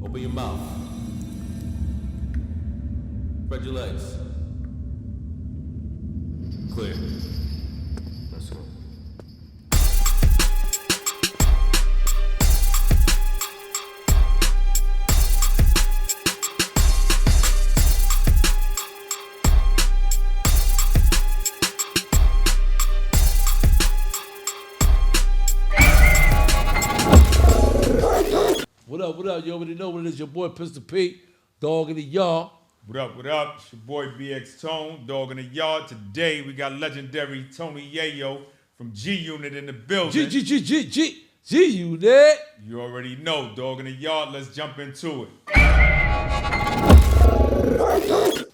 Open your mouth. Spread your legs. Clear. Let's go. What up? You already know what it is. Your boy Pistol Pete, dog in the yard. What up? It's your boy BX Tone, dog in the yard. Today we got legendary Tony Yayo from G Unit in the building. G Unit. You already know, dog in the yard. Let's jump into it.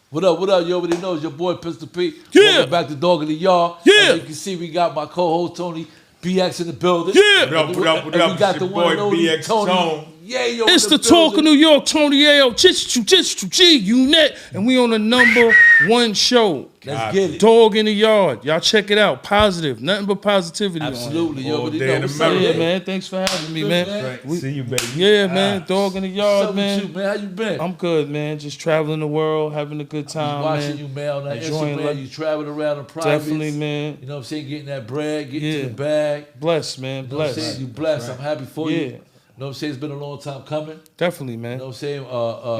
What up? You already know it's your boy Pistol Pete. Yeah. Welcome back to Dog in the Yard. Yeah. As you can see, we got my co-host Tony BX in the building. Yeah. What up? And We got the your one boy and only BX Tone. Yayo. It's in the talk of building. New York, Tony Yayo, G Unit, and we on the #1 show. Let's get it. Dog in the yard. Y'all check it out. Positive. Nothing but positivity. Absolutely. You All already day know. in What's up, America. Yeah, man? man. Thanks for having me, Good, man. man. Great. See you, baby. Yeah, man. Dog in the What's yard, up man. with you, man? How you been? I'm good, man. Just traveling the world, having a good time, watching man. you, man, on that Enjoying Instagram. life. You traveling around the private. Definitely, man. You know what I'm saying? Getting that bread, getting to Yeah. the bag. Blessed, man. You know what I'm saying? Blessed. You blessed. I'm happy for you. Yeah. You know what I'm saying? It's been a long time coming. Definitely, You man. know what I'm saying?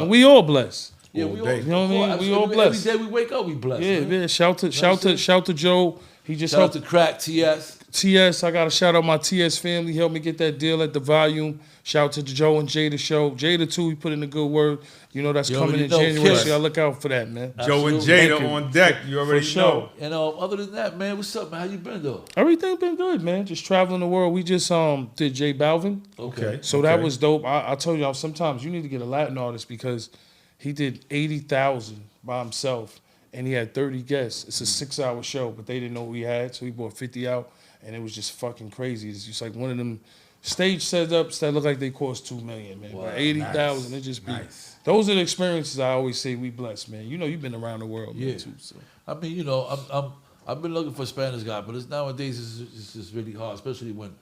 And we all blessed. Yeah, all we all, day. You know what I mean? of course, We all blessed. Every day we wake up, we blessed. Yeah, man. man. Shout what I'm to Joe. He just Shout out helped to Crack TS. TS. I gotta shout out my TS family. Helped me get that deal at the Volume. Shout out to Joe and Jada show. Jada too. He put in a good word. You know that's You coming already in know, January. Kiss. So y'all look out for that, man. Joe and Absolutely. Jada Thank you. on deck. You already For sure. know. And other than that, man, what's up, man? How you been, though? Everything been good, man. Just traveling the world. We just did J Balvin. Okay. So that was dope. I told y'all sometimes you need to get a Latin artist because he did 80,000 by himself and he had 30 guests. It's a 6-hour show, but they didn't know what he had, so he brought 50 out, and it was just fucking crazy. It's just like one of them stage setups that look like they cost $2 million, man. Wow, But 80,000, nice. it just be. Nice. Those are the experiences I always say we blessed, man. You know, you've been around the world, Yeah. man, too. So. I mean, you know, I've been looking for a Spanish guy, but nowadays it's just really hard, especially when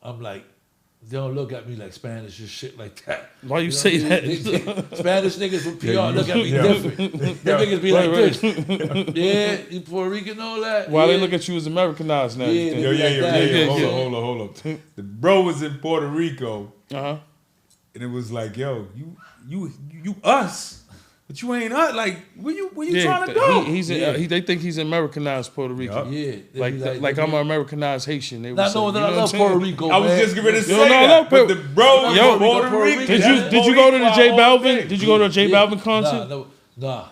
I'm like, they don't look at me like Spanish and shit like that. Why you know say what I that? mean? Spanish niggas from PR Yeah, look at me yeah. different. Them niggas be like Right, this. Yeah, you Puerto Rican, all that. Why yeah. they look at you as Americanized now? Yeah, you Yo, think? like that. Yeah. Hold up. The bro was in Puerto Rico, Uh-huh. and it was like, yo, you us, but you ain't us. Like, where you trying to go? They think he's Americanized Puerto Rican. Yeah. they Like, be like I'm an Americanized Haitian. They would Not say, knowing that you I know love what I'm Puerto saying? Rico, I was man. just getting ready to Yo, say no, that, no, but the bro was Yo, Puerto Rican. Did you go to the J Balvin? Did you go to a J Yeah. Balvin concert? Nah.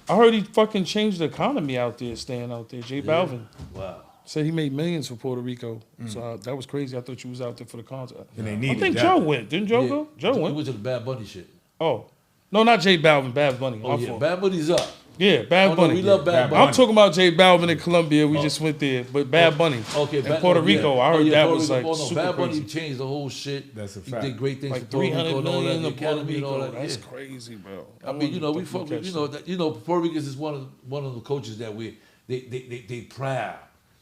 I heard he fucking changed the economy out there, staying out there. J Balvin Wow. said he made millions for Puerto Rico. So that was crazy. I thought you was out there for the concert. And they I needed think that. Joe went. Didn't Joe Yeah. go? Joe We went. went to the Bad Bunny shit. Oh. No, not J Balvin. Bad Bunny. Oh, My yeah. fault. Bad Bunny's up. Yeah, Bad Oh, no, Bunny. we love Bad Bad Bunny. I'm talking about J Balvin in Colombia. We just went there. But Bad Bunny. Okay, in Puerto Rico, I heard that was like super Bad Bunny crazy. changed the whole shit. That's a He fact. did great things Like for Puerto Rico 300 and all that, million the in Puerto academy and all Rico. that. That's Yeah. crazy, bro. I mean, you know, we fucking fuck. You know, Puerto Ricans is one of the coaches that they proud.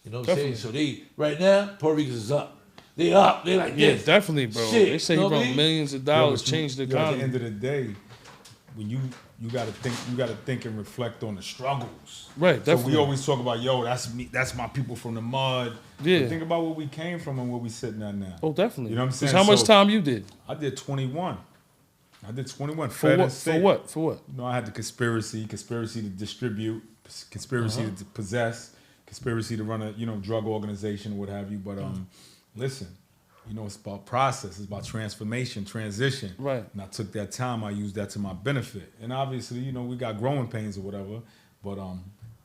You know what I'm saying? Definitely. So they right now, Puerto Ricans is up. They up. They like Yeah, this. definitely, bro. Shit, They say you he know what I brought mean? millions of Yo, dollars, but you- changed the yo, At the economy. end of the day, when you gotta think and reflect on the struggles. Right, So definitely. we always talk about, yo, that's me, that's my people from the mud. Yeah. But think about where we came from and where we sitting at now. Oh, definitely. You know what I'm 'Cause saying? How much So- time you did? I did 21. For Fed what? and For state. what? For what? You know, I had the conspiracy to distribute, conspiracy to possess, conspiracy to run a drug organization, what have you. But listen, it's about process, it's about transformation, transition. Right. And I took that time, I used that to my benefit. And obviously, we got growing pains or whatever. But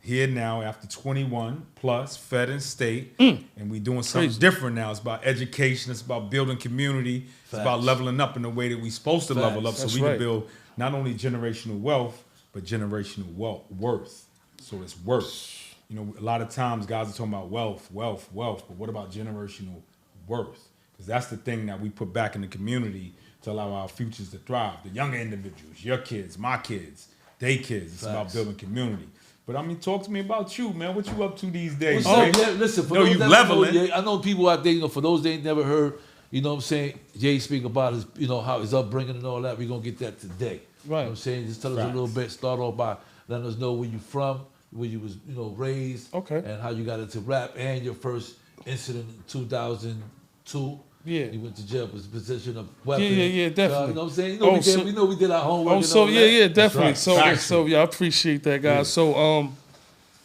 here now, after 21 plus, fed and state, and we doing something Crazy. different now. It's about education, it's about building community, it's about Facts. leveling up in the way that we supposed to level up, so That's we right. can build not only generational wealth, but generational worth. So it's worth. A lot of times guys are talking about wealth, but what about generational worth? Because that's the thing that we put back in the community to allow our futures to thrive. The younger individuals, your kids, my kids, they kids. It's about Facts. building community. But I mean, talk to me about you, man. What you up to these days? What's man? up? Yeah, listen, for No, those you that leveling. don't know, I know people out there, for those that ain't never heard, you know what I'm saying? Jay speak about his, you know, how his upbringing and all that. We're gonna get that today. You know what I'm saying? Just tell us a little bit, start off by letting us know where you from, where you was, you know, raised, and how you got into rap, and your first incident in 2002. Yeah. You went to jail for possession of weapons. Yeah, definitely. You know what I'm saying? You know, we know we did our homework. Oh, so yeah, definitely. Right. So yeah, I appreciate that, guys. So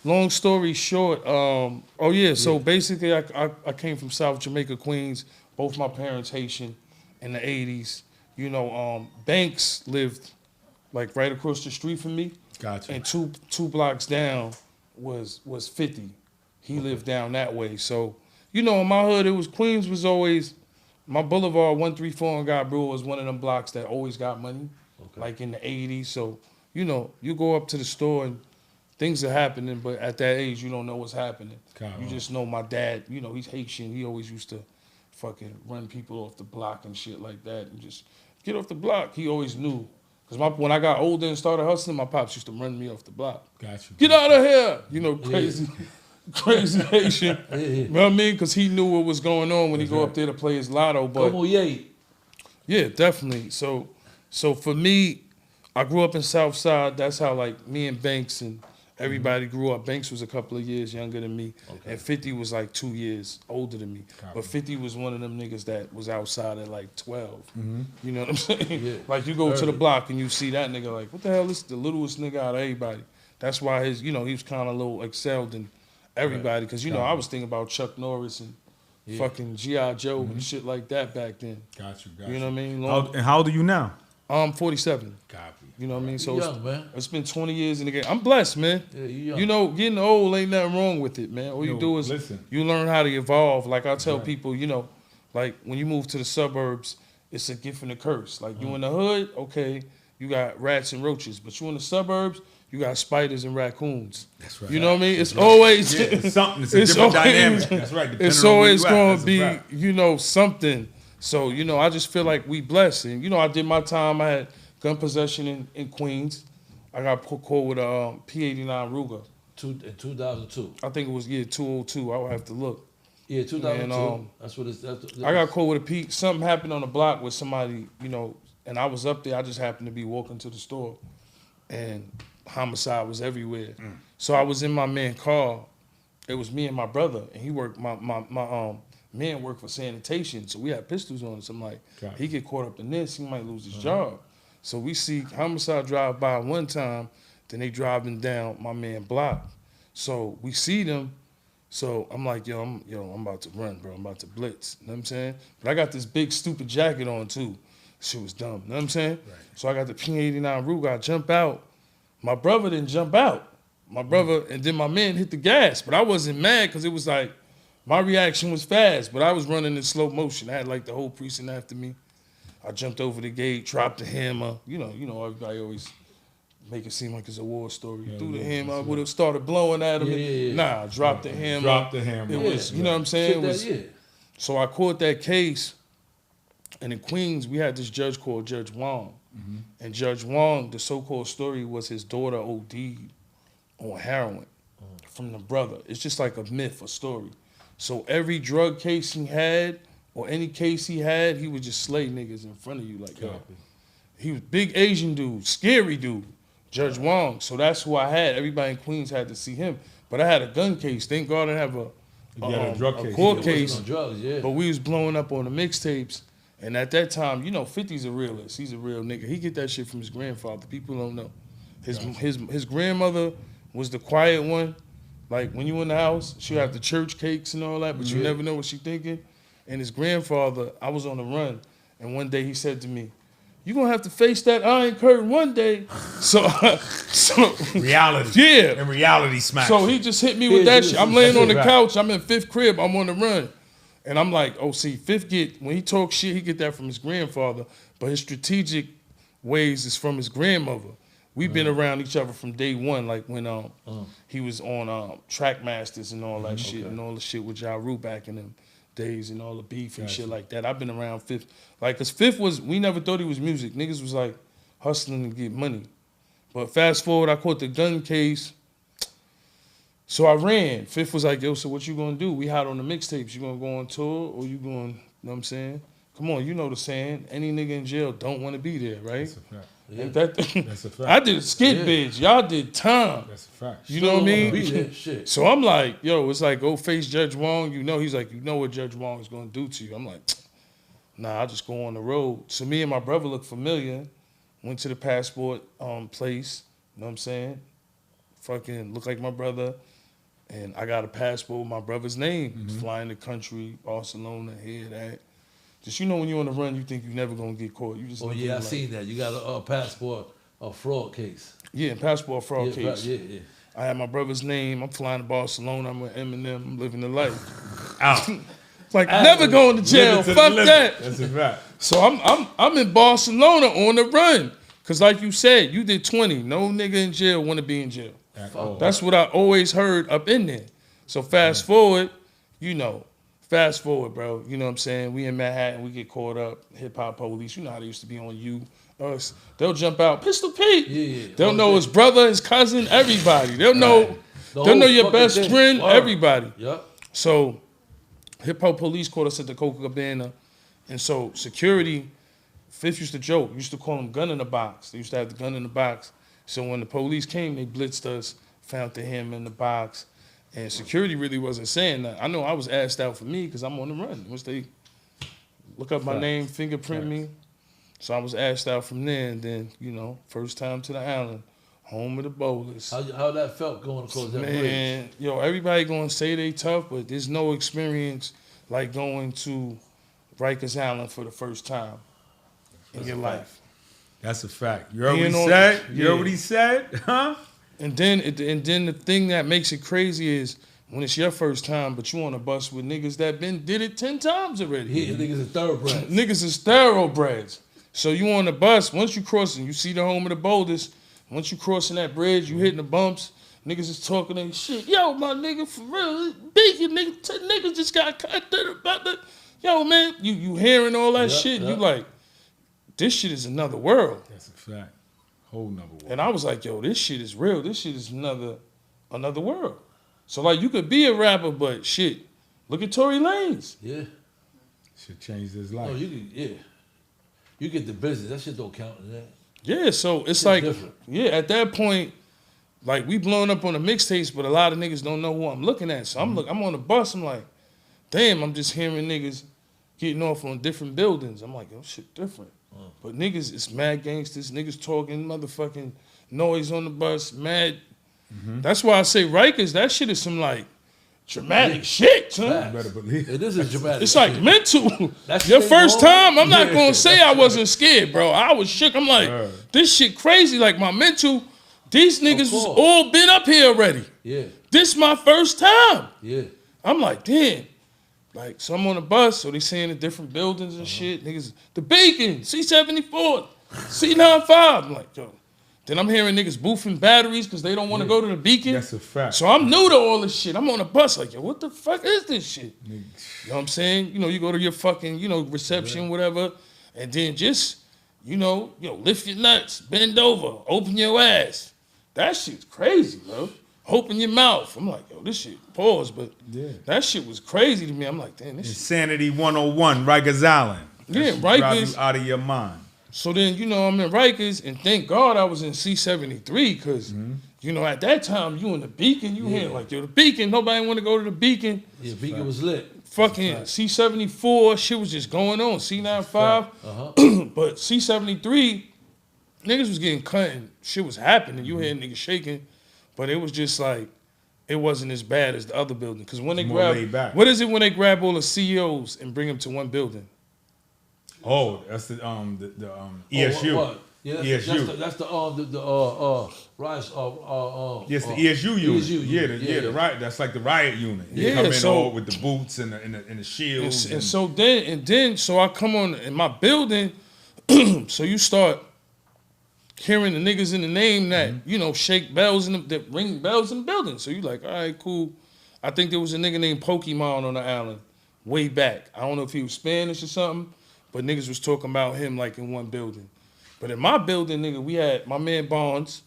long story short, so basically I came from South Jamaica, Queens. Both my parents Haitian in the 80s. You know, Banks lived like right across the street from me. Gotcha. And two blocks down was 50. He lived down that way. So, you know, in my hood, it was Queens was always, my boulevard 134 on God Brewer was one of them blocks that always got money, like in the 80s. So, you know, you go up to the store and things are happening, but at that age, you don't know what's happening. You just know my dad, you know, he's Haitian. He always used to fucking run people off the block and shit like that and just get off the block. He always knew. Because when I got older and started hustling, my pops used to run me off the block. Gotcha. Get out of here! You know, crazy Haitian. You know what I mean? Because he knew what was going on when he go up there to play his lotto. But yeah, definitely. So for me, I grew up in South Side. That's how like me and Banks and everybody grew up. Banks was a couple of years younger than me, and 50 was like 2 years older than me. But 50 was one of them niggas that was outside at like 12. You know what I'm saying? Yeah. Like you go to the block and you see that nigga like, what the hell? This is the littlest nigga out of everybody. That's why his, you know, he was kind of a little excelled in everybody. Because, you know, I was thinking about Chuck Norris and fucking G.I. Joe and shit like that back then. Got you. You know what I mean? And how old are you now? I'm 47. Copy. You know what I mean? So young, man. It's been 20 years in the game. I'm blessed, man. Yeah, you young. You know, getting old ain't nothing wrong with it, man. All you do is you learn how to evolve. Like I tell people, you know, like when you move to the suburbs, it's a gift and a curse. Like you in the hood, okay, you got rats and roaches. But you in the suburbs, you got spiders and raccoons. That's right. You know what I mean? It's always it's something. It's a different dynamic. That's right. It's always going to be, you know, something. So, you know, I just feel like we blessed. And, you know, I did my time. I had gun possession in Queens. I got caught with a P89 Ruger. In 2002. I think it was 202. I would have to look. Yeah, 2002. And, that's what it's. I got caught with a P. Something happened on the block with somebody, you know, and I was up there. I just happened to be walking to the store, and homicide was everywhere. So I was in my man's car. It was me and my brother, and he worked. My man worked for sanitation, so we had pistols on us. I'm like, he get caught up in this, he might lose his job. So we see homicide drive by one time, then they driving down my man block. So we see them. So I'm like, I'm about to run, bro. I'm about to blitz. You know what I'm saying? But I got this big stupid jacket on too. Shit was dumb. You know what I'm saying? Right. So I got the P89 Ruger. I jump out. My brother didn't jump out. My brother, and then my man hit the gas. But I wasn't mad because it was like, my reaction was fast, but I was running in slow motion. I had like the whole precinct after me. I jumped over the gate, dropped the hammer. You know, everybody always make it seem like it's a war story. Threw the hammer, I would have started blowing at him. Nah, dropped the hammer. Dropped the hammer. It was, you know what I'm saying? So I caught that case, and in Queens, we had this judge called Judge Wong. And Judge Wong, the so-called story was his daughter OD'd on heroin from the brother. It's just like a myth, a story. So every drug case he had, or any case he had, he would just slay niggas in front of you like that. He was big Asian dude, scary dude, Judge Wong. So that's who I had. Everybody in Queens had to see him. But I had a gun case. Thank God I have a court case. Drugs, But we was blowing up on the mixtapes. And at that time, you know, 50's a realist. He's a real nigga. He get that shit from his grandfather. People don't know. His grandmother was the quiet one. Like, when you in the house, she'll have the church cakes and all that, but you never know what she thinking. And his grandfather, I was on the run, and one day he said to me, "You gonna have to face that iron curtain one day." So reality. Yeah. And reality smash. So he just hit me with that shit. I'm laying on the couch, I'm in fifth crib, I'm on the run. And I'm like, oh, see, fifth when he talks shit, he get that from his grandfather, but his strategic ways is from his grandmother. We've been around each other from day one, like when he was on Track Masters and all that shit, and all the shit with Ja Rule back in them days and all the beef and shit like that. I've been around Fifth. Like, because Fifth we never thought he was music. Niggas was like hustling to get money. But fast forward, I caught the gun case. So I ran. Fifth was like, yo, so what you gonna do? We hot on the mixtapes. You gonna go on tour or you going, you know what I'm saying? Come on, you know the saying. Any nigga in jail don't want to be there, right? That's a fact. Yeah. That's a fact. I did a skit bitch. Y'all did time. That's a fact. You know what I mean? Shit. So I'm like, yo, it's like, go face Judge Wong. You know, he's like, you know what Judge Wong is going to do to you. I'm like, nah, I'll just go on the road. So me and my brother looked familiar. Went to the passport place. You know what I'm saying? Fucking looked like my brother. And I got a passport with my brother's name. Flying the country, Barcelona, here, that. Just, you know, when you're on the run, you think you're never going to get caught. You just I seen that. You got a passport, a fraud case. Yeah, passport fraud case. Yeah. I had my brother's name. I'm flying to Barcelona. I'm with Eminem. I'm living the life. Out. Like, never going to jail. Fuck that. That's a fact. So I'm in Barcelona on the run. Because like you said, you did 20. No nigga in jail want to be in jail. That's what I always heard up in there. So fast forward, bro. You know what I'm saying? We in Manhattan, we get caught up. Hip hop police, you know how they used to be on you, us. They'll jump out, Pistol Pete. Yeah. They'll know his brother, his cousin, everybody. They'll know. They'll know your best friend, everybody. Yep. So, hip hop police caught us at the Coca Cabana, and so security, Fifth used to joke. Used to call them gun in the box. They used to have the gun in the box. So when the police came, they blitzed us, found the him in the box. And security really wasn't saying that. I know I was asked out for me because I'm on the run. Once they look up my name, fingerprint me. So I was asked out from there. And then, first time to the island, home of the bowlers. How that felt going across that bridge? Man, everybody going to say they tough, but there's no experience like going to Rikers Island for the first time in your life. That's a fact. You heard what he said? You heard what he said? Huh? And then the thing that makes it crazy is when it's your first time, but you on a bus with niggas that did it 10 times already. Yeah, niggas is thoroughbreds. Niggas is thoroughbreds. So you on the bus, once you crossing, you see the home of the boldest. Once you crossing that bridge, you hitting the bumps. Niggas is talking and shit. Yo, my nigga, for real, beacon, nigga, niggas just got cut about that. Yo, man, you hearing all that shit, you like, this shit is another world. That's a fact. Whole nother world. And I was like, yo, this shit is real. This shit is another world. So like, you could be a rapper, but shit, look at Tory Lanez. Yeah. Shit changed his life. Oh, you get the business. That shit don't count in that. Yeah, so it's like, different. Yeah, at that point, like we blowing up on the mixtapes, but a lot of niggas don't know who I'm looking at. So I'm on the bus. I'm like, damn, I'm just hearing niggas getting off on different buildings. I'm like, yo, shit different. But niggas, it's mad gangsters. Niggas talking motherfucking noise on the bus. Mad. That's why I say Rikers. That shit is some like dramatic shit, son. You better believe it. It is a dramatic. It's like shit. mental. Your first time, I'm not gonna say I wasn't scared, bro. I was shook. I'm like, this shit crazy. Like my mental. These niggas was all been up here already. Yeah. This my first time. Yeah. I'm like, damn. Like, so I'm on the bus, so they seeing the different buildings and shit. Niggas, the Beacon, C-74, C-95. I'm like, yo. Then I'm hearing niggas boofing batteries because they don't want to go to the Beacon. That's a fact. So I'm new to all this shit. I'm on the bus like, yo, what the fuck is this shit? You know what I'm saying? You go to your fucking, reception, whatever, and then just, lift your nuts, bend over, open your ass. That shit's crazy, bro. Open your mouth. I'm like, yo, this shit, pause, but that shit was crazy to me. I'm like, damn, this shit. Insanity 101, Rikers Island. Yeah, Rikers. Drive Rikers. you out of your mind. So then, I'm in Rikers, and thank God I was in C-73, because, at that time, you in the Beacon, you hear like, yo, the Beacon, nobody want to go to the Beacon. Yeah, Beacon was lit. Fucking C-74, shit was just going on. C-95. But C-73, niggas was getting cut and shit was happening. You hear niggas shaking. But it was just like, it wasn't as bad as the other building. Because when they grab, what is it when they grab all the CEOs and bring them to one building? Oh, that's the ESU. What? Yeah, ESU. That's the rise Yes, the ESU unit. The riot. That's like the riot unit. They come in all with the boots and the shields. And so I come on in my building. So you start hearing the niggas in the name that, shake bells that ring bells in the building. So you like, all right, cool. I think there was a nigga named Pokemon on the island way back. I don't know if he was Spanish or something, but niggas was talking about him like in one building. But in my building, nigga, we had my man Bonds.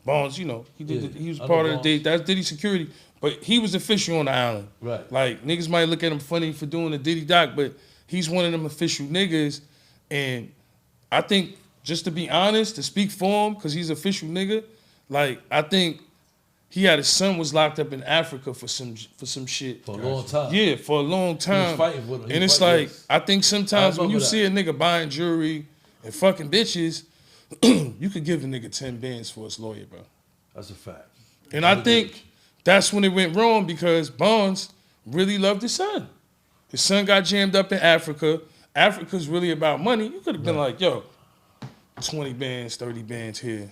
Bonds, he was part of the date. That's Diddy security. But he was official on the island. Right. Like, niggas might look at him funny for doing the Diddy doc, but he's one of them official niggas, and I think, just to be honest, to speak for him, because he's official nigga, like, I think he had his son was locked up in Africa for some shit. For a long time. Yeah, for a long time. He was fighting with him. And it's like, I think sometimes when you see a nigga buying jewelry and fucking bitches, you could give a nigga 10 bands for his lawyer, bro. That's a fact. And I think that's when it went wrong, because Bonds really loved his son. His son got jammed up in Africa. Africa's really about money. You could have been like, yo, 20 bands, 30 bands here.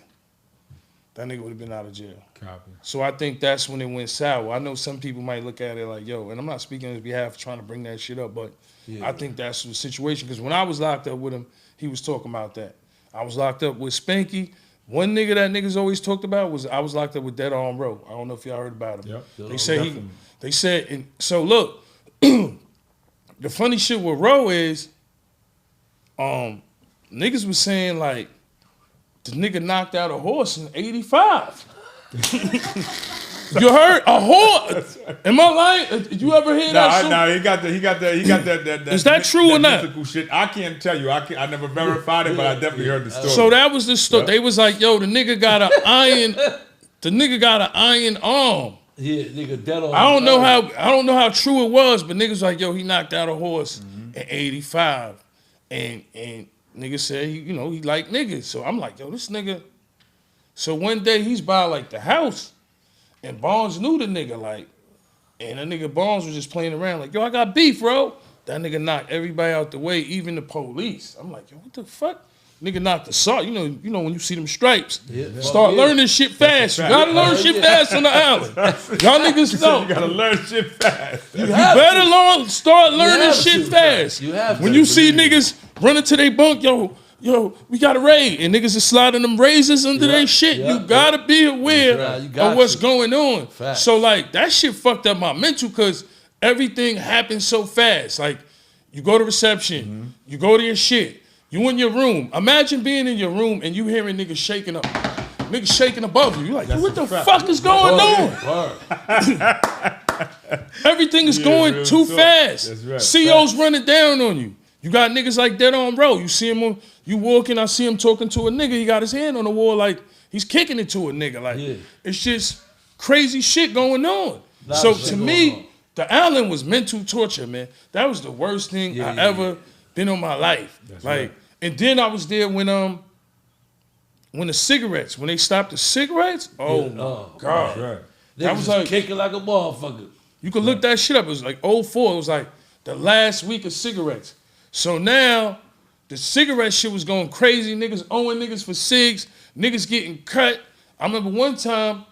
That nigga would have been out of jail. Copy. So I think that's when it went sour. I know some people might look at it like, yo, and I'm not speaking on his behalf trying to bring that shit up, but I think that's the situation. Because when I was locked up with him, he was talking about that. I was locked up with Spanky. One nigga that niggas always talked about was I was locked up with Dead Arm Row. I don't know if y'all heard about him. Yep. They said, and so look, the funny shit with Row is, niggas was saying like, the nigga knocked out a horse in 85. You heard a horse? Am I lying? You ever hear that? No, he got that. Is that true or not? Shit. I can't tell you. I never verified it, but I definitely heard the story. So that was the story. Yep. They was like, yo, the nigga got an iron. The nigga got an iron arm. Yeah, nigga dead on. I don't know how true it was, but niggas like, yo, he knocked out a horse in 85, and nigga said he liked niggas. So I'm like, yo, this nigga. So one day he's by like the house, and Bonds knew the nigga, like, and the nigga Bonds was just playing around like, yo, I got beef, bro. That nigga knocked everybody out the way, even the police. I'm like, yo, what the fuck? Nigga knocked the salt. You know when you see them stripes, start learning shit fast. You gotta learn shit fast on the island. Y'all niggas know. You gotta learn shit fast. You better start learning shit fast. You have when you see niggas running to their bunk, yo, we got a raid, and niggas is sliding them razors under their shit. You gotta be aware of what's going on. Facts. So like that shit fucked up my mental, because everything happens so fast. Like you go to reception, you go to your shit. You in your room. Imagine being in your room and you hearing niggas shaking above you. You're like, what the fuck is going on? Everything is going too fast. That's right. CO's running down on you. You got niggas like Dead on Row. You see him you walking, I see him talking to a nigga. He got his hand on the wall like he's kicking it to a nigga. Like it's just crazy shit going on. So to me, the island was mental torture, man. That was the worst thing I ever been on my life. That's like, and then I was there when they stopped the cigarettes. Oh my God. Right. That was like kicking like a motherfucker. You could look that shit up. It was like 04. It was like the last week of cigarettes. So now the cigarette shit was going crazy. Niggas owing niggas for cigs. Niggas getting cut. I remember one time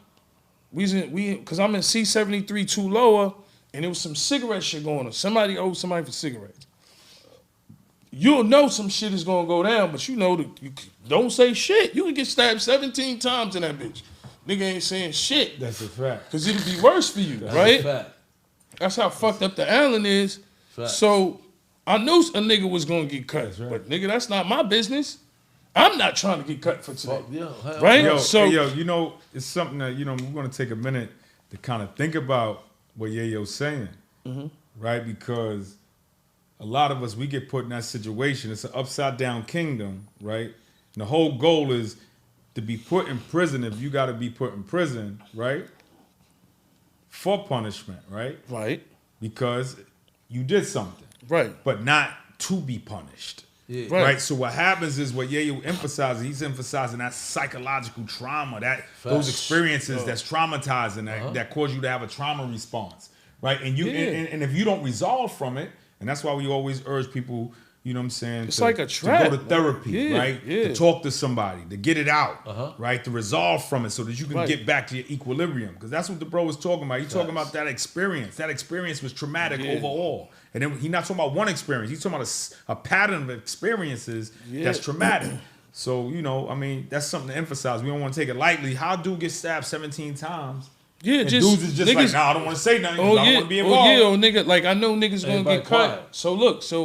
because I'm in C73 2 lower, and there was some cigarette shit going on. Somebody owed somebody for cigarettes. You'll know some shit is gonna go down, but you know you don't say shit. You can get stabbed 17 times in that bitch. Nigga ain't saying shit. That's a fact. Cause it'll be worse for you, right? A fact. That's how fucked up the island is. Fact. So I knew a nigga was gonna get cut, but nigga, that's not my business. I'm not trying to get cut for today, right? Yo, it's something that we're gonna take a minute to kind of think about what Yayo's saying, right? Because a lot of us, we get put in that situation. It's an upside down kingdom, right? And the whole goal is to be put in prison if you got to be put in prison, right? For punishment, right? Right. Because you did something. Right. But not to be punished. Yeah. Right. So what happens is what Yayo emphasizes, he's emphasizing that psychological trauma, those experiences that's traumatizing, that cause you to have a trauma response. Right. And and if you don't resolve from it, and that's why we always urge people, you know what I'm saying? It's like a trap. To go to therapy, right? To talk to somebody, to get it out, right? To resolve from it so that you can get back to your equilibrium. Because that's what the bro was talking about. He's talking about that experience. That experience was traumatic overall. And then he's not talking about one experience. He's talking about a pattern of experiences that's traumatic. So, that's something to emphasize. We don't want to take it lightly. How dude get stabbed 17 times? Yeah, dudes is just niggas, like, I don't want to say nothing. I don't want to be involved. Nigga, like I know niggas gonna get cut. So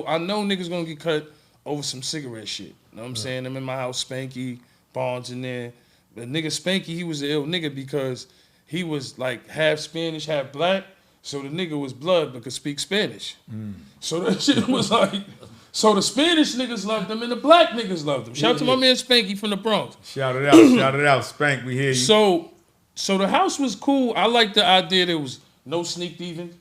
I know niggas gonna get cut over some cigarette shit. You know what I'm saying? I'm in my house, Spanky, Bonds in there. But nigga Spanky, he was an ill nigga because he was like half Spanish, half black. So the nigga was blood but could speak Spanish. So that shit was like, so the Spanish niggas loved him and the black niggas loved him. Shout out to my man Spanky from the Bronx. Shout it out, Spank. We hear you. So the house was cool. I like the idea there was no sneak thieving.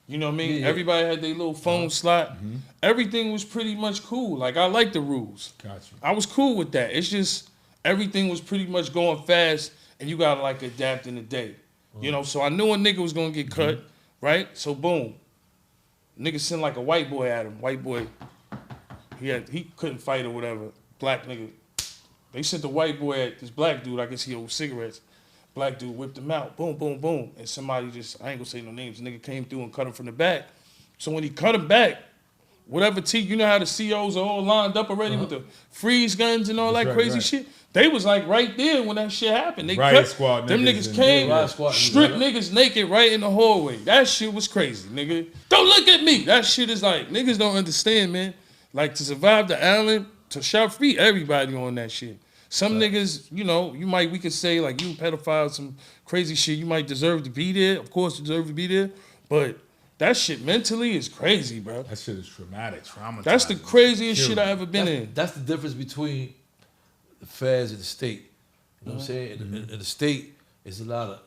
You know what I mean? Yeah. Everybody had their little phone slot. Everything was pretty much cool. Like, I like the rules. Gotcha. I was cool with that. It's just everything was pretty much going fast, and you gotta like adapt in the day. You know, so I knew a nigga was gonna get cut, right? So boom, nigga sent like a white boy at him. White boy, he couldn't fight or whatever. Black nigga, they sent the white boy at this black dude. I guess he owed cigarettes. Black dude whipped him out. Boom, boom, boom. And somebody just, I ain't gonna say no names, nigga came through and cut him from the back. So when he cut him back, whatever you know how the COs are all lined up already with the freeze guns and all that crazy shit? They was like right there when that shit happened. They riot cut, squad them niggas came, stripped niggas naked right in the hallway. That shit was crazy, nigga. Don't look at me. That shit is like, niggas don't understand, man. Like, to survive the island, to shout free everybody on that shit. Some niggas, you know, we could say, like, you pedophile, some crazy shit, you might deserve to be there. Of course, you deserve to be there. But that shit mentally is crazy, bro. That shit is traumatic, traumatizing. That's the craziest shit I ever been in. That's the difference between the feds and the state. You know what I'm saying? In the state, there's a lot of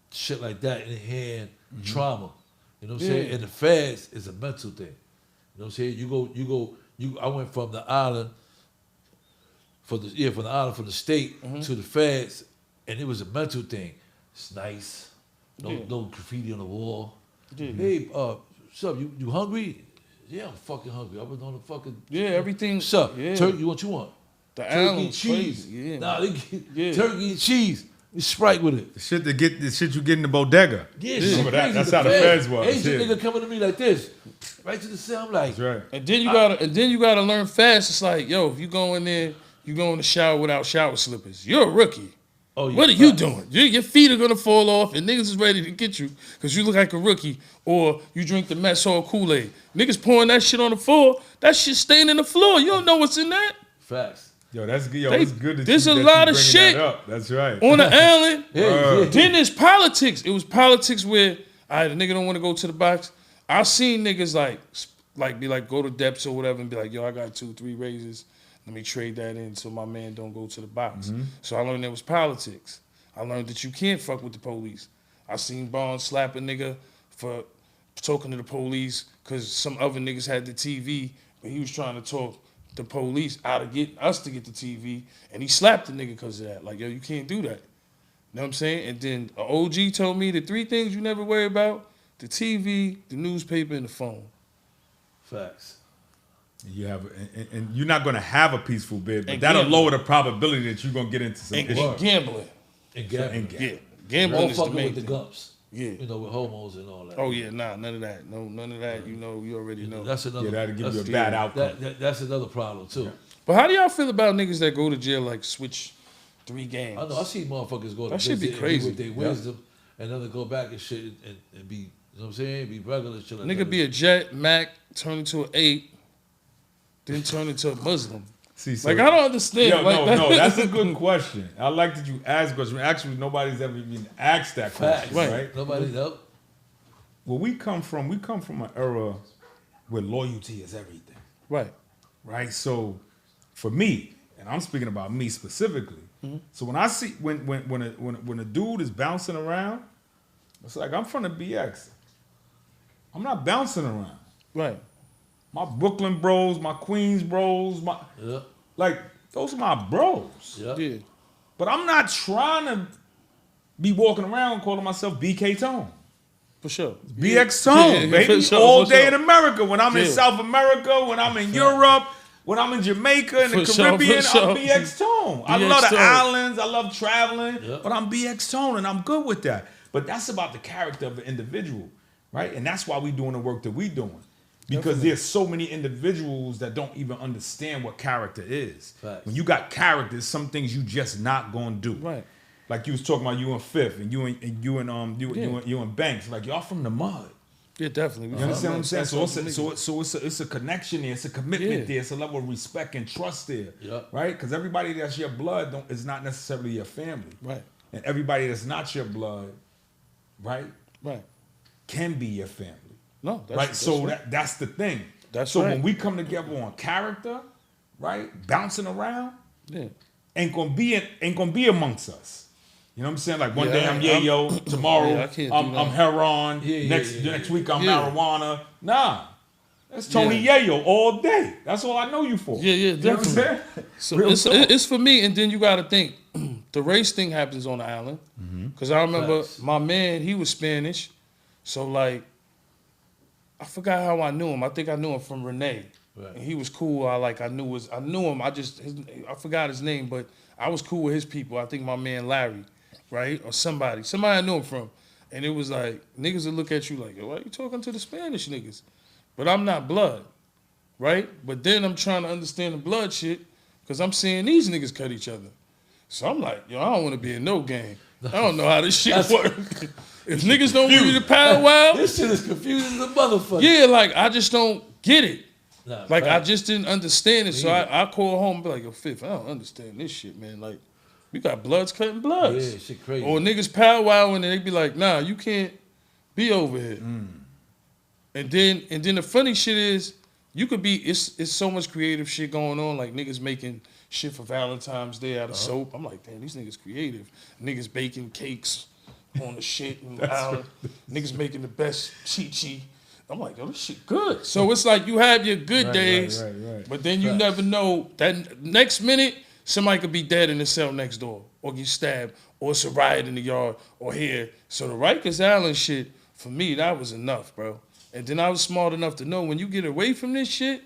shit like that in the hand, trauma. You know what I'm saying? And the feds is a mental thing. You know what I'm saying? I went from the island, from the state to the feds, and it was a mental thing. It's nice. No graffiti on the wall. Hey, what's up? You hungry? Yeah, I'm fucking hungry. I've been on the fucking everything. What's up? Turkey, what you want? The turkey and cheese. Yeah, nah, they get turkey and cheese. You Sprite with it. The shit you get in the bodega. Yeah, that's how the feds was. Asian nigga coming to me like this, right to the cell. I'm like, that's right. And then you gotta learn fast. It's like, yo, if you go in there, you go in the shower without shower slippers. You're a rookie. Oh, yeah, what are you doing? Your feet are gonna fall off, and niggas is ready to get you because you look like a rookie, or you drink the mess hall Kool-Aid. Niggas pouring that shit on the floor. That shit staying in the floor. You don't know what's in that. Facts. Yo, that's good. Yo, it's good that there's a lot of shit. That's right. On the island. Yeah. Then there's politics. It was politics where, all right, the nigga don't want to go to the box. I seen niggas like be like, go to depths or whatever and be like, yo, I got 2-3 raises. Let me trade that in so my man don't go to the box. So I learned there was politics. I learned that you can't fuck with the police. I seen Barnes slap a nigga for talking to the police because some other niggas had the TV, but he was trying to talk the police out of getting us to get the TV, and he slapped the nigga because of that. Like, yo, you can't do that. You know what I'm saying? And then an OG told me the 3 things you never worry about: the TV, the newspaper, and the phone. Facts. You have, and you're not going to have a peaceful bid, but that'll lower the probability that you're going to get into some issues. Gambling. Yeah, gambling is the main with the thing. gumps. Yeah, you know, with homos and all that. Oh yeah, nah, none of that. No, none of that. You know, you already know. That's another. Yeah, that'll give you a bad outcome. That's another problem too. But how do y'all feel about niggas that go to jail like switch 3 games? I know. I see motherfuckers go to that should be crazy with their wisdom, and then they go back and shit and be, you know what I'm saying, be regular shit. Like nigga that. be a Jet Mac, turn into an 8, then turn into a Muslim. See, so, like, I don't understand. Yo, like, no, that's a good question. I like that you asked a question. Actually, nobody's ever even asked that question, right? Nobody knows. Well, we come from an era where loyalty is everything. Right. Right? So, for me, and I'm speaking about me specifically, so when I see, when a dude is bouncing around, it's like, I'm from the BX. I'm not bouncing around. Right. My Brooklyn bros, my Queens bros, like, those are my bros. Yeah. But I'm not trying to be walking around calling myself BK Tone. For sure. BX Tone, baby. All day in America. When I'm in South America, when I'm in Europe, when I'm in Jamaica, in the Caribbean, I'm BX Tone. I love the islands. I love traveling. But I'm BX Tone, and I'm good with that. But that's about the character of the individual, right? And that's why we doing the work that we doing. Because there's so many individuals that don't even understand what character is. Facts. When you got characters, some things you just not gonna do. Right. Like you was talking about you and Fifth and you and Banks. Like, y'all from the mud. Yeah, definitely. You understand what I'm saying? So it's a connection there. It's a commitment there. It's a level of respect and trust there. Right? Because everybody that's your blood is not necessarily your family. Right. And everybody that's not your blood, right? Right. can be your family. No, that's the thing. That's when we come together on character, right, bouncing around, ain't gonna be amongst us. You know what I'm saying? Like one day I'm Yayo, tomorrow I'm Heron, next week I'm marijuana. Nah, that's Tony Yayo all day. That's all I know you for. Yeah, definitely. So it's for me, and then you got to think the race thing happens on the island because I remember my man, he was Spanish, so like. I forgot how I knew him. I think I knew him from Renee. Right. And he was cool. I knew him. I forgot his name, but I was cool with his people. I think my man Larry, right? Or somebody I knew him from. And it was like, niggas would look at you like, why are you talking to the Spanish niggas? But I'm not blood, right? But then I'm trying to understand the blood shit because I'm seeing these niggas cut each other. So I'm like, I don't want to be in no game. I don't know how this shit works. If niggas don't want you to powwow, this shit is confusing as a motherfucker. Yeah, like I just don't get it. Nah, like I just didn't understand it. So I call home and be like, yo, Fifth, I don't understand this shit, man. Like, we got bloods cutting bloods. Yeah, shit crazy. Or niggas powwowing and they be like, nah, you can't be over here. And then the funny shit is, you could be, it's so much creative shit going on, like niggas making shit for Valentine's Day out of soap. I'm like, damn, these niggas creative. Niggas baking cakes on the shit and niggas making the best chi-chi. I'm like, yo, this shit good. So it's like you have your good days, but then you never know that next minute somebody could be dead in the cell next door or get stabbed or it's a riot in the yard or here. So the Rikers Island shit, for me, that was enough, bro. And then I was smart enough to know when you get away from this shit,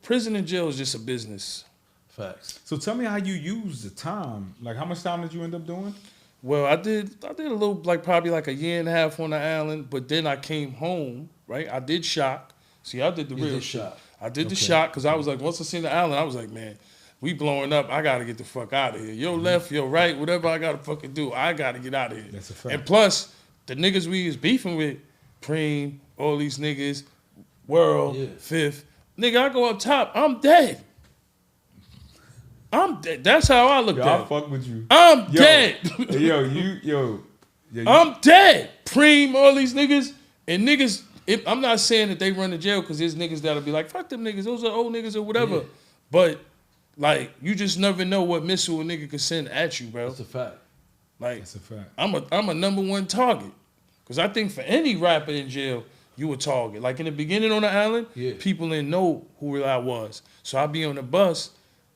prison and jail is just a business. Facts. So tell me how you use the time. Like, how much time did you end up doing? Well, I did a little, like probably like a year and a half on the island, but then I came home, right? I did shock. See, I did the real shit. I did the shock because I was like, once I seen the island, I was like, man, we blowing up. I got to get the fuck out of here. Your left, your right, whatever I got to fucking do, I got to get out of here. That's a fact. And plus, the niggas we was beefing with, Preem, all these niggas, World, Fifth, nigga, I go up top, I'm dead. I'm dead. That's how I look at it. I fuck with you. I'm dead. I'm dead. Preem, all these niggas. And niggas, I'm not saying that they run to jail because there's niggas that'll be like, fuck them niggas. Those are old niggas or whatever. Yeah. But, like, you just never know what missile a nigga can send at you, bro. That's a fact. Like, that's a fact. I'm a number one target. Because I think for any rapper in jail, you a target. Like, in the beginning on the island, people didn't know who I was. So I'd be on the bus.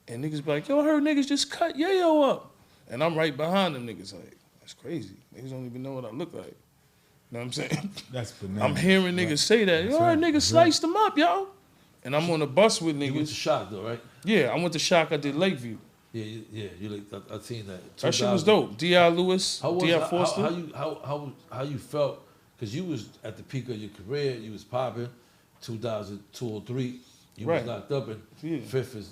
And niggas be like, yo, I heard niggas just cut Yayo up. And I'm right behind them niggas like, that's crazy. Niggas don't even know what I look like. You know what I'm saying? That's bananas. I'm hearing niggas say that. Yo, I heard niggas sliced them up, yo. And I'm on the bus with niggas. You went to Shock though, right? Yeah, I went to Shock. I did Lakeview. Yeah. You like I seen that. That shit was dope. D.I. Lewis, D.I. Foster. How you felt? Because you was at the peak of your career. You was popping. 2002 or 3. You was locked up, and Fifth is.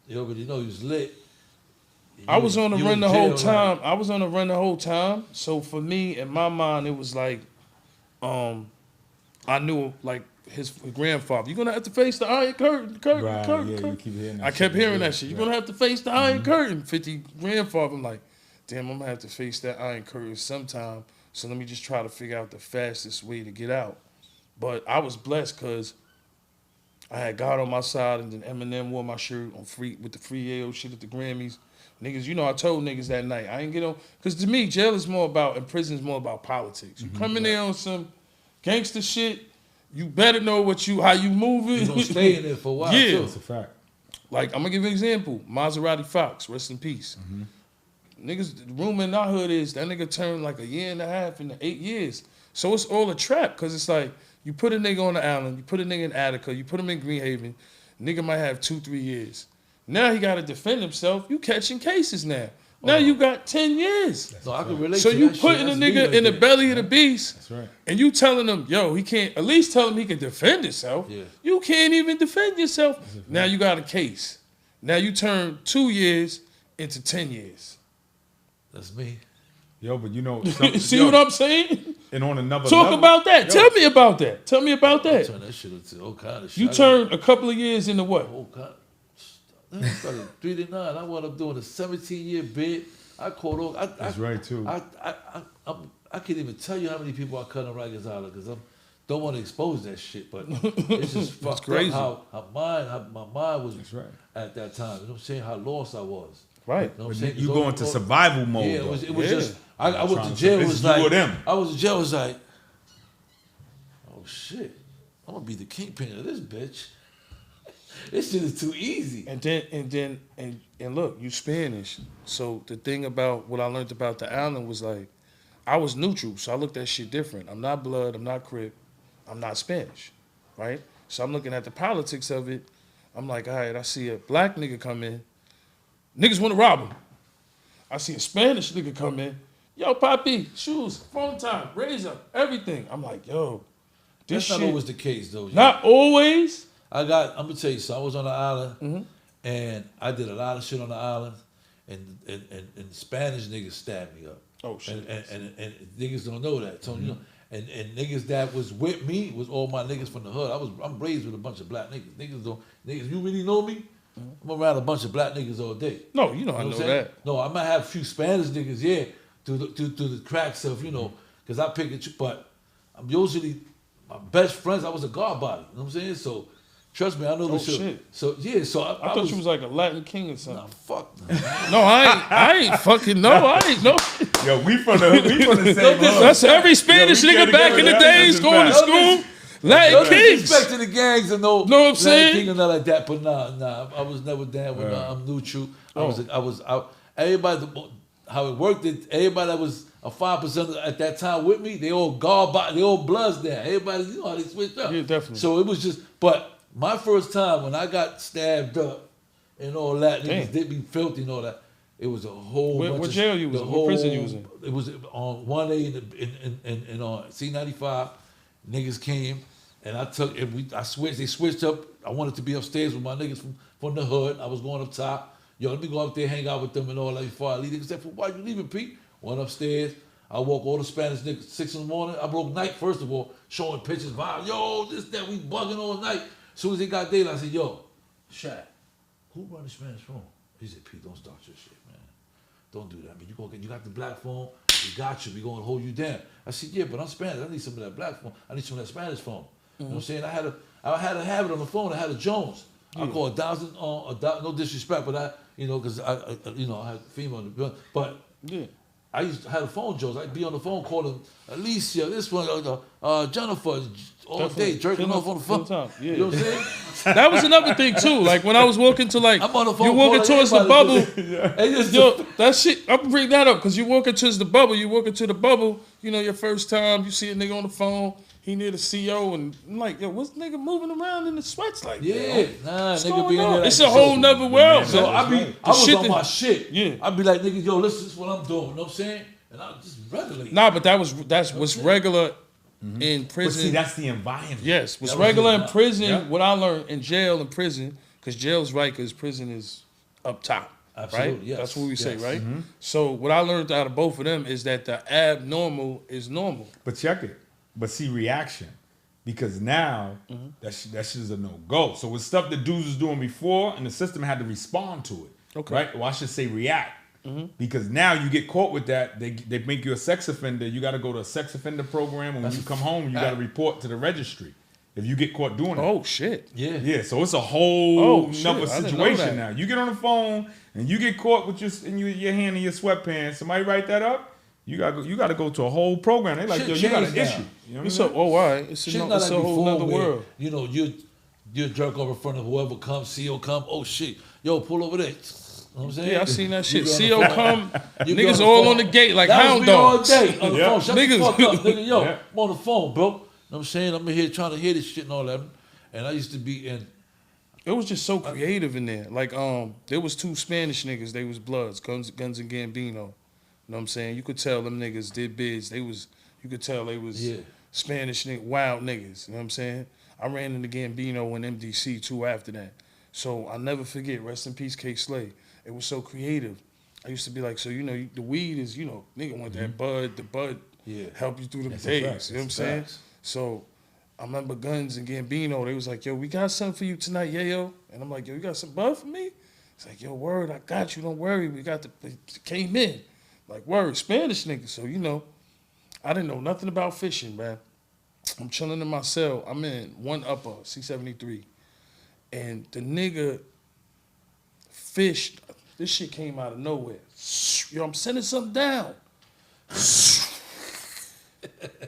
You already know he was lit. I was on the run the whole time. I was on the run the whole time. So for me, in my mind, it was like, I knew like his grandfather. You're gonna have to face the iron curtain. You keep hearing that. I kept hearing that shit. You're gonna have to face the iron curtain. 50 grandfather. I'm like, damn, I'm gonna have to face that iron curtain sometime. So let me just try to figure out the fastest way to get out. But I was blessed because I had God on my side, and then Eminem wore my shirt on free with the free Yayo shit at the Grammys. Niggas, you know, I told niggas that night, I ain't get on, because to me, jail is more about, and prison is more about politics. You come in there on some gangster shit, you better know how you moving. You gonna stay in there for a while, yeah. too. That's a fact. Like, I'm gonna give you an example. Maserati Fox, rest in peace. Niggas, the rumor in our hood is that nigga turned like a year and a half into 8 years. So it's all a trap, because it's like, you put a nigga on the island, you put a nigga in Attica, you put him in Greenhaven, nigga might have 2-3 years. Now he got to defend himself. You catching cases now. Now you got 10 years. No, I can relate so to you that putting a nigga right in the belly of the beast. That's right. And you telling him, yo, he can't, at least tell him he can defend himself. Yeah. You can't even defend yourself. Now you got a case. Now you turn 2 years into 10 years. That's me. Yo, but you know. See what I'm saying? And on another Talk level, about that. Tell me about that. Tell me about that. Turn that shit into all kind of shit. You turned a couple of years into what? All kind of I started 3 to 9. I wound up doing a 17-year bid. I caught all. That's right too. I can't even tell you how many people I cut in Rikers Island because I don't want to expose that shit. But it's just fucked crazy. up how my mind was at that time. You know what I'm saying? How lost I was. Right. You know what I'm saying? You go into survival mode. Yeah, it was just. I went to jail. It was like them. I was in jail. It was like, oh shit, I'm gonna be the kingpin of this bitch. This shit is too easy. And look, you Spanish. So the thing about what I learned about the island was like, I was neutral, so I looked at shit different. I'm not blood, I'm not Crip, I'm not Spanish, right? So I'm looking at the politics of it. I'm like, all right, I see a black nigga come in, niggas want to rob him. I see a Spanish nigga come in, yo, papi, shoes, phone time, razor, everything. I'm like, yo, this That's not always the case though. Not always. I'm gonna tell you, so I was on the island, and I did a lot of shit on the island, and Spanish niggas stabbed me up. Oh shit! And niggas don't know that. So you know, and niggas that was with me was all my niggas from the hood. I'm raised with a bunch of black niggas. Niggas, you really know me? I'm around a bunch of black niggas all day. No, you know I know that. No, I might have a few Spanish niggas, yeah, through the cracks of, you know, because I pick it, but I'm usually my best friends. I was a guard body. You know what I'm saying? So. Trust me, I know this shit. Shit. So yeah, so I thought you was like a Latin king or something. Nah, fuck. No, I ain't fucking know. I ain't know. Yo, we from the same hood. That's every Spanish nigga back in the days going to school. Latin kings. Respect to the gangs and no. Know what I'm saying? Latin king and nothing like that, but nah. I was never down with. I'm neutral. I was out. Everybody, how it worked. Everybody that was a 5% at that time with me, they all guard, they all bloods there. Everybody, you know how they switched up. Yeah, definitely. So it was just, but. My first time when I got stabbed up and all that, niggas did me filthy and all that. It was a whole bunch what jail you was in? What prison you was in? It was on 1A and on C95. Niggas came and I took and I switched. They switched up. I wanted to be upstairs with my niggas from the hood. I was going up top. Yo, let me go up there, hang out with them and all that before I leave. Niggas said, "Why you leaving, Pete?" Went upstairs. I woke all the Spanish niggas 6 in the morning. I broke night first of all, showing pictures, vibe. Yo, this that we bugging all night. As soon as it got daylight, I said, yo, Shaq, who run the Spanish phone? He said, Pete, don't start your shit, man. Don't do that, man. You got the black phone, we got you, we gonna hold you down. I said, yeah, but I'm Spanish. I need some of that black phone. I need some of that Spanish phone. You know what I'm saying? I had to have it on the phone. I had a Jones. I call 1,000, no disrespect, but because I had female, but I used to have a phone, Jones. I'd be on the phone calling Alicia, this one, Jennifer, all day, jerking off on the phone. Yeah. You know what I'm saying? That was another thing too. Like when I was walking to I'm on the phone you walking towards the bubble. Yo, that shit. I'm bring that up because you walking towards the bubble. You walking to the bubble. You know your first time. You see a nigga on the phone. He near the CO and I'm like, yo, what's nigga moving around in the sweats like that? Yeah, nigga be in there. It's a whole nother world. So I was on my shit. Yeah. I'd be like, nigga, yo, listen, this is what I'm doing. You know what I'm saying? And I just regulate. Nah, but that's what's regular in prison. But see, that's the environment. Yes, what's regular in prison, what I learned in jail and prison, because jail's right, because prison is up top. Absolutely, right? yes. That's what we say, right? Mm-hmm. So what I learned out of both of them is that the abnormal is normal. But check it. But see, reaction. Because now, that shit is a no-go. So with stuff that dudes was doing before, and the system had to respond to it. Okay. Right? Well, I should say react. Because now you get caught with that, they make you a sex offender. You got to go to a sex offender program, and when you come home, you got to report to the registry if you get caught doing it. Oh shit! Yeah. So it's a whole nother I didn't know situation that. now. You get on the phone and you get caught with your hand in your sweatpants. Somebody write that up. You got to go to a whole program. They like, yo, you got an issue. You know what I mean? All right. It's a whole nother world. You know, you jerk over in front of whoever comes, CO come. Oh shit, yo, pull over there. You know what I'm saying? Yeah, I seen that shit. CO come, niggas all on the gate like hound dogs. All day on the phone. Shut the fuck up, nigga. Yo, Yeah. I'm on the phone, bro. You know what I'm saying? I'm in here trying to hear this shit and all that. And I used to be in. It was just so creative in there. Like, there was 2 Spanish niggas. They was Bloods, Guns and Gambino. You know what I'm saying? You could tell them niggas did bids. You could tell they was Spanish niggas, wild niggas. You know what I'm saying? I ran into Gambino and MDC too after that. So I'll never forget, rest in peace, K. Slay. It was so creative. I used to be like, so, the weed is, nigga want that bud, the bud help you through the days. You know what I'm saying? So I remember Guns and Gambino, they was like, yo, we got something for you tonight, Yayo. And I'm like, yo, you got some bud for me? It's like, yo, word, I got you, don't worry. We got it came in. Like, word, Spanish nigga. So, I didn't know nothing about fishing, man. I'm chilling in my cell. I'm in one upper, C-73. And the nigga fished. This shit came out of nowhere. Yo, I'm sending something down.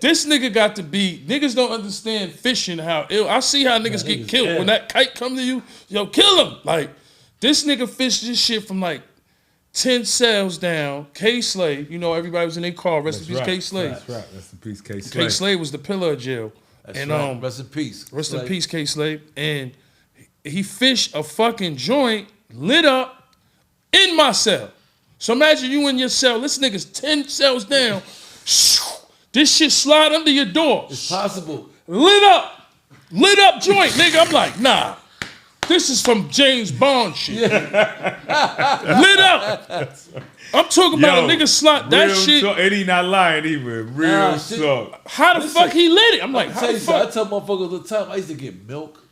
This nigga got to be, niggas don't understand fishing how ill. I see how niggas get killed. When that kite come to you, yo, kill him. Like, this nigga fished this shit from like 10 cells down. K-Slade, you know, everybody was in their car. Rest in peace, K-Slade. That's right. Rest in peace, K-Slade. K-Slade was the pillar of jail. That's and right. Rest in peace. Rest in peace, K-Slade. And he fished a fucking joint lit up in my cell. So imagine you in your cell. This nigga's 10 cells down. This shit slide under your door. It's possible. Lit up joint, nigga. I'm like, nah. This is from James Bond shit. Yeah. Lit up. I'm talking about a nigga slot that shit. And he not lying even. Real talk. How the fuck he lit it? I'm like, how the fuck? I tell motherfuckers all the time, I used to get milk.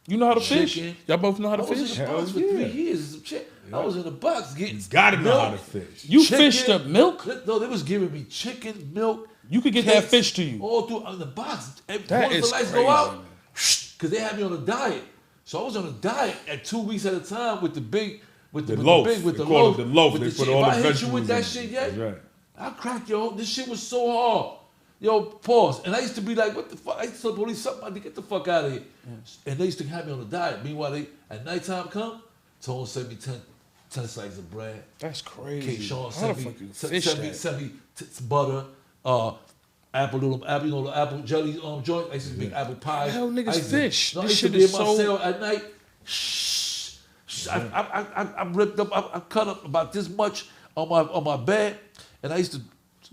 You know how to fish? Y'all both know how to fish? I was in the box for 3 years. I was in the box getting You gotta know how to fish. You fished up milk? No, they was giving me chicken, milk. You could get that fish to you. All through the box. That is the lights crazy, go out, because they had me on a diet. So I was on a diet at 2 weeks at a time with the big, with the loaf. with the loaf. The loaf. They put all the vegetables in. If I hit you with that shit yet, right. I'll crack your. This shit was so hard. Yo, pause. And I used to be like, what the fuck? I used to tell the police something about to get the fuck out of here. And they used to have me on a diet. Meanwhile, they at nighttime come, told them send me 10 slices of bread. That's crazy. K-Sean How the fuck you fish send me butter, apple, you know, the apple jelly joint. I used to make apple pies. Hell, niggas fish. No, This I used to shit be is in my so... cell at night. I ripped up. I cut up about this much on my bed, and I used to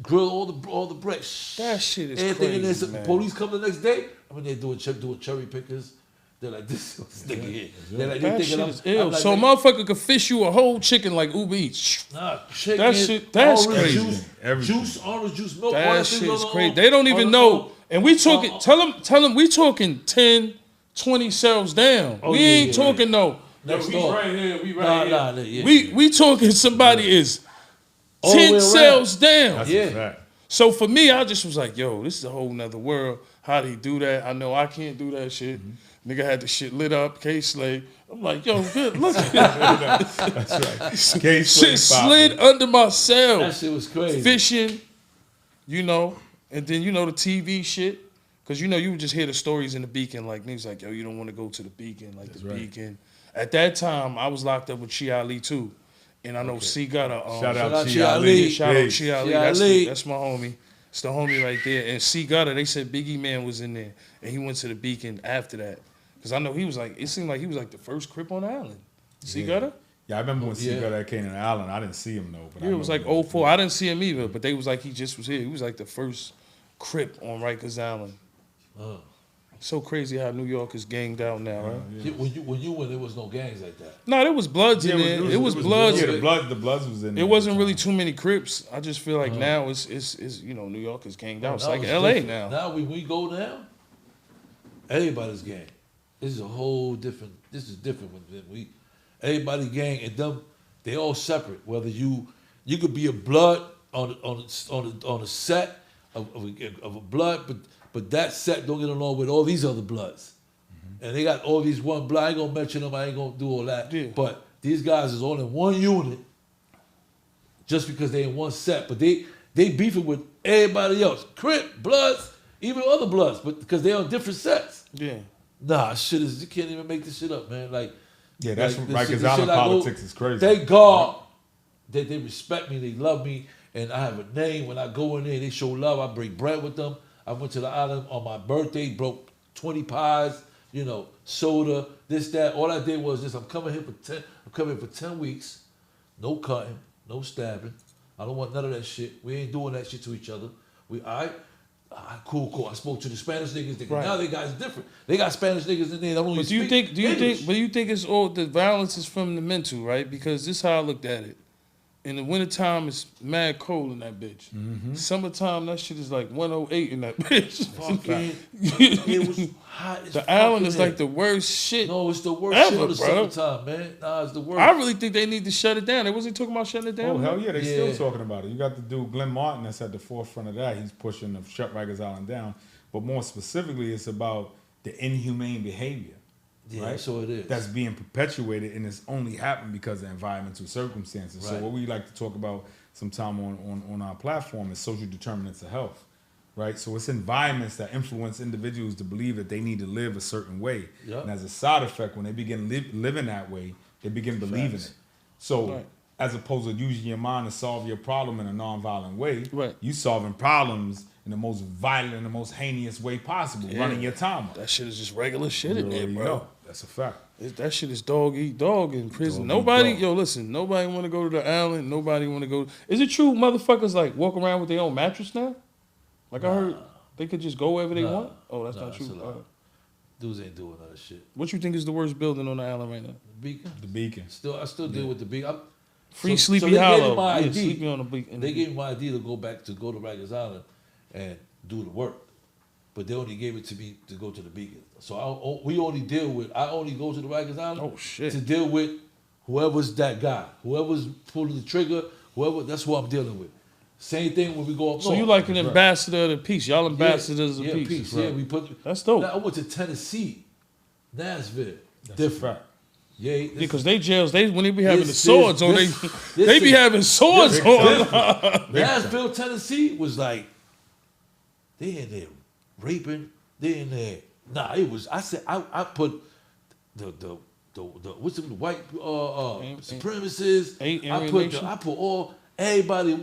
grill all the bread. That shit is everything crazy, in there. So man. Police come the next day. I mean, they're doing cherry pickers. They're like, this nigga here. They're like, that shit is ill. like, so a motherfucker could fish you a whole chicken like Uber Eats. Nah, chicken, that shit, that's orange crazy. Juice, orange juice, milk. That shit is crazy. They don't even know. And we talking, tell them we talking 10, 20 cells down. We ain't talking no. Next we door. right here, we right here. Yeah. We talking somebody is 10 cells down. That's a fact. So for me, I just was like, yo, this is a whole nother world. How'd he do that? I know I can't do that shit. Nigga had the shit lit up, K-Slade. I'm like, yo, good, look at that. That's right. K-Slade shit slid under my cell. That shit was crazy. Fishing, you know, and then, you know, the TV shit. Because, you know, you would just hear the stories in the Beacon. Like, niggas like, yo, you don't want to go to the Beacon. Like, that's the Beacon. At that time, I was locked up with Chi Ali, too. And I know C got a... shout out Chi Ali. Shout out Chi Ali. That's my homie. It's the homie right there. And C Gutter, they said Biggie Man was in there. And he went to the Beacon after that. Because I know he was like, it seemed like he was like the first Crip on the island. C Gutter? Yeah, I remember when C Gutter came to the island. I didn't see him though. But yeah, it was like 04. I didn't see him either, but they was like he just was here. He was like the first Crip on Rikers Island. So crazy how New York is ganged out now, right? Yeah. When you went, there was no gangs like that. No, there was Bloods in there. It was Bloods. Yeah, the Bloods was in there. It wasn't really too many Crips. I just feel like now it's you know, New York is ganged out. It's like LA now. Now when we go down, everybody's gang. This is a whole different. This is different when everybody gang and them. They all separate. Whether you could be a Blood on a set of a Blood, but that set don't get along with all these other Bloods, and they got all these one Blood. I ain't gonna mention them. I ain't gonna do all that. Yeah. But these guys is all in one unit, just because they in one set. But they beefing with everybody else, Crip, Bloods, even other Bloods, but because they on different sets. Yeah. Nah, shit is you can't even make this shit up, man. Like, yeah, that's like, Rikers Island politics is crazy. Thank God that they respect me, they love me, and I have a name. When I go in there, they show love. I break bread with them. I went to the island on my birthday, broke 20 pies, you know, soda, this, that. All I did was this. I'm coming here for 10 weeks. No cutting, no stabbing. I don't want none of that shit. We ain't doing that shit to each other. We all right? Cool. I spoke to the Spanish niggas. Right. Now they guys different. They got Spanish niggas in there. That only But do you think it's all the violence is from the mental, right? Because this is how I looked at it. In the wintertime, it's mad cold in that bitch. Mm-hmm. Summertime, that shit is like 108 in that bitch. Fucking, it was hot as The island is like the worst shit. No, it's the worst ever, shit of the bro. summertime, man. Nah, it's the worst. I really think they need to shut it down. They wasn't talking about shutting it down. Oh, hell yeah, they still talking about it. You got the dude, Glenn Martin, that's at the forefront of that. He's pushing the shut Rikers Island down. But more specifically, it's about the inhumane behavior. Yeah, right? so it is. That's being perpetuated, and it's only happened because of environmental circumstances. Right. So what we like to talk about sometime on our platform is social determinants of health, right? So it's environments that influence individuals to believe that they need to live a certain way. Yep. And as a side effect, when they begin living that way, they begin believing it. So as opposed to using your mind to solve your problem in a nonviolent way, you solving problems in the most violent and the most heinous way possible, running your time up. That shit is just regular shit in there, bro. Know. That's a fact. That shit is dog eat dog in prison. Dog nobody, dog. Yo, listen, nobody want to go to the island. Nobody want to go. Is it true motherfuckers like walk around with their own mattress now? Like I heard they could just go wherever they want? Oh, that's not true. Dudes ain't doing that shit. What you think is the worst building on the island right now? The Beacon. The Beacon. I still deal with the Beacon. Free Sleepy Hollow. Sleepy on the Beacon. They gave me my ID to go to Rikers Island and do the work. But they only gave it to me to go to the Beacon. So I only go to the Rikers Island to deal with whoever's that guy. Whoever's pulling the trigger, that's who I'm dealing with. Same thing when we go up north. So you like an ambassador of the peace. Y'all ambassadors of peace. Right. Yeah, that's dope. Now, I went to Tennessee, Nashville. That's different. Yeah, because they jails, when they be having the swords on, they be having swords on. Nashville, Tennessee was like, they in there raping, they in there. Nah, it was. I said I put the what's the white supremacists. I put all everybody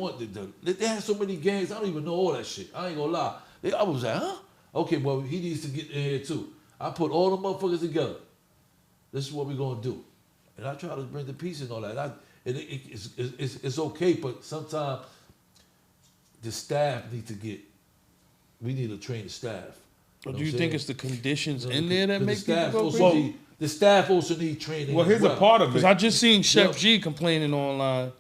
they had so many gangs. I don't even know all that shit. I ain't gonna lie. I was like, huh? Okay, well he needs to get in here too. I put all the motherfuckers together. This is what we're gonna do, and I try to bring the peace and all that. It's okay, but sometimes the staff need to get. We need to train the staff. Do you think it's the conditions in there that make people go crazy? The staff also need training. Well, here's a part of it. Because I just seen Chef G complaining online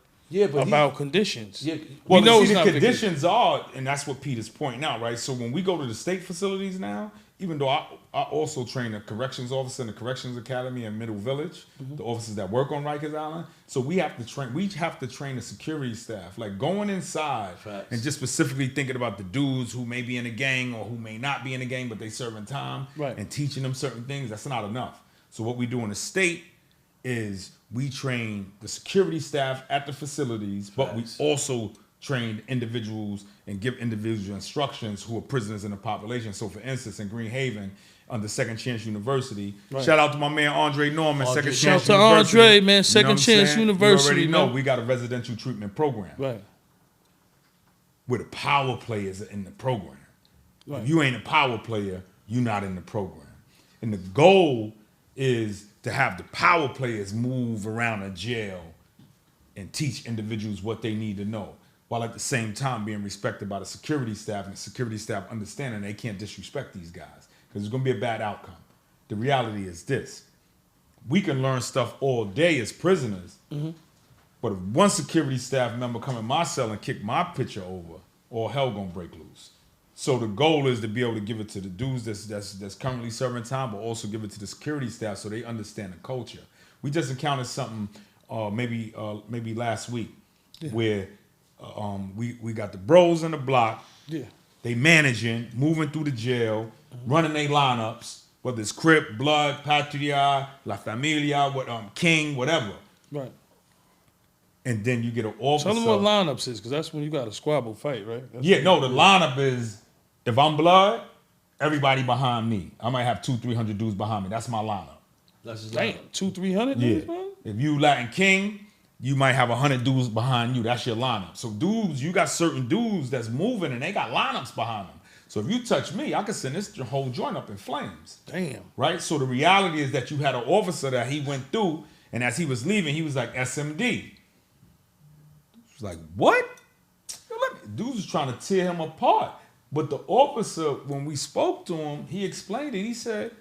about conditions. Yeah. Well, we know the conditions are, and that's what Peter's pointing out, right? So when we go to the state facilities now, even though I also train a corrections officer in the Corrections Academy in Middle Village, the officers that work on Rikers Island. So we have to train the security staff, like going inside and just specifically thinking about the dudes who may be in a gang or who may not be in a gang, but they serving time and teaching them certain things. That's not enough. So what we do in the state is we train the security staff at the facilities, but we also train individuals and give individual instructions who are prisoners in the population. So for instance, in Green Haven, under Second Chance University, shout out to my man Andre Norman, Second Chance University. Shout out to Andre, man, Second Chance University. You already know we got a residential treatment program. Right. Where the power players are in the program. Right. If you ain't a power player, you're not in the program. And the goal is to have the power players move around a jail and teach individuals what they need to know, while at the same time being respected by the security staff, and the security staff understanding they can't disrespect these guys because it's going to be a bad outcome. The reality is this. We can learn stuff all day as prisoners, but if one security staff member come in my cell and kick my picture over, all hell going to break loose. So the goal is to be able to give it to the dudes that's currently serving time, but also give it to the security staff so they understand the culture. We just encountered something maybe last week where we got the bros in the block. Yeah. They managing, moving through the jail, running their lineups, whether it's Crip, Blood, Patria, La Familia, King, whatever. Right. And then you get an officer. Tell them what lineups is, because that's when you got a squabble fight, right? The lineup is, if I'm Blood, everybody behind me. I might have 200-300 dudes behind me. That's my lineup. That's his lineup. 200-300 dudes, man? If you Latin King, you might have 100 dudes behind you. That's your lineup. So dudes, you got certain dudes that's moving and they got lineups behind them. So if you touch me, I could send this whole joint up in flames. Damn. Right? So the reality is that you had an officer that he went through, and as he was leaving, he was like, SMD. He was like, what? Dudes was trying to tear him apart. But the officer, when we spoke to him, he explained it. He said,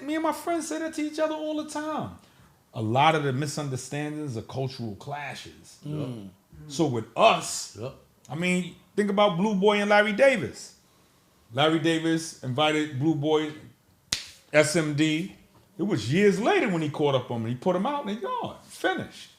me and my friends say that to each other all the time. a lot of the misunderstandings are cultural clashes. So with us, I mean, think about Blue Boy and Larry Davis. Larry Davis invited Blue Boy, SMD. It was years later when he caught up on him. He put him out in the yard. Finished.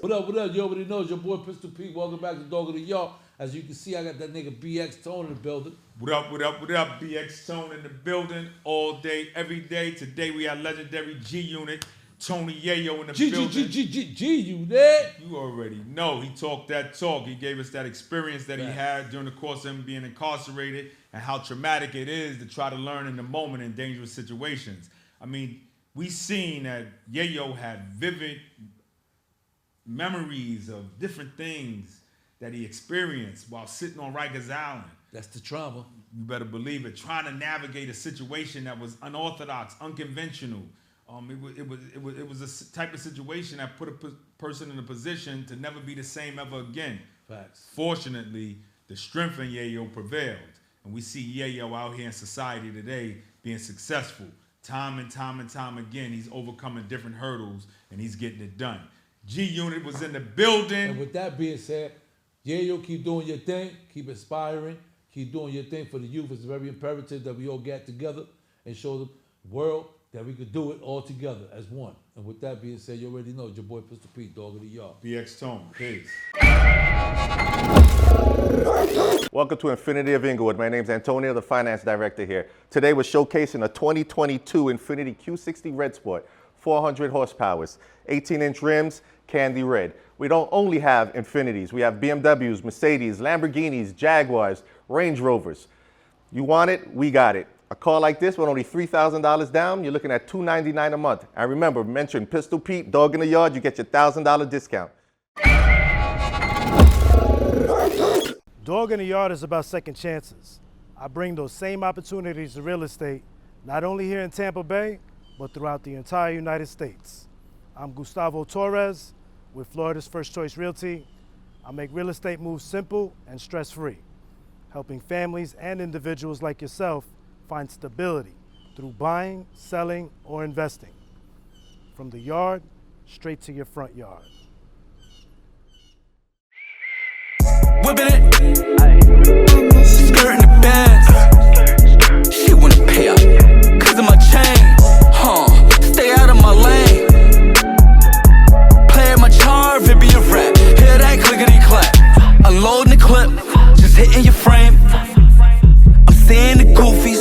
What up? You already know it's your boy Pistol Pete. Welcome back to Dog of the Yard. As you can see, I got that nigga BX Tone in the building. What up? BX Tone in the building all day, every day. Today we have legendary G Unit, Tony Yayo in the building. G Unit. You already know. He talked that talk. He gave us that experience that he had during the course of him being incarcerated and how traumatic it is to try to learn in the moment in dangerous situations. I mean, we seen that Yayo had vivid memories of different things that he experienced while sitting on Rikers Island. That's the trauma. You better believe it. Trying to navigate a situation that was unorthodox, unconventional. It was a type of situation that put a person in a position to never be the same ever again. Facts. Fortunately, the strength in Yayo prevailed. And we see Yayo out here in society today being successful. Time and time again, he's overcoming different hurdles and he's getting it done. G Unit was in the building. And with that being said, Yayo, keep doing your thing, keep inspiring, keep doing your thing for the youth. It's very imperative that we all get together and show the world that we could do it all together as one. And with that being said, you already know, it's your boy Pistol Pete, Dog of the Yard. BX Tone, peace. Welcome to Infinity of Inglewood. My name's Antonio, the finance director here. Today we're showcasing a 2022 Infinity Q60 Red Sport, 400 horsepower, 18-inch rims, candy red. We don't only have Infinities, we have BMWs, Mercedes, Lamborghinis, Jaguars, Range Rovers. You want it, we got it. A car like this with only $3,000 down, you're looking at $299 a month. And remember, mention Pistol Pete, Dog in the Yard, you get your $1,000 discount. Dog in the Yard is about second chances. I bring those same opportunities to real estate, not only here in Tampa Bay, but throughout the entire United States. I'm Gustavo Torres with Florida's First Choice Realty. I make real estate moves simple and stress-free, helping families and individuals like yourself find stability through buying, selling, or investing. From the yard, straight to your front yard. Whipping it, skirting the bands. She wanna pay up, 'cause of my chain. Stay out of my lane. Play at my charm, it be a rap. Hear that clickety clap. Unloading the clip, just hitting your frame. I'm seeing the goofy.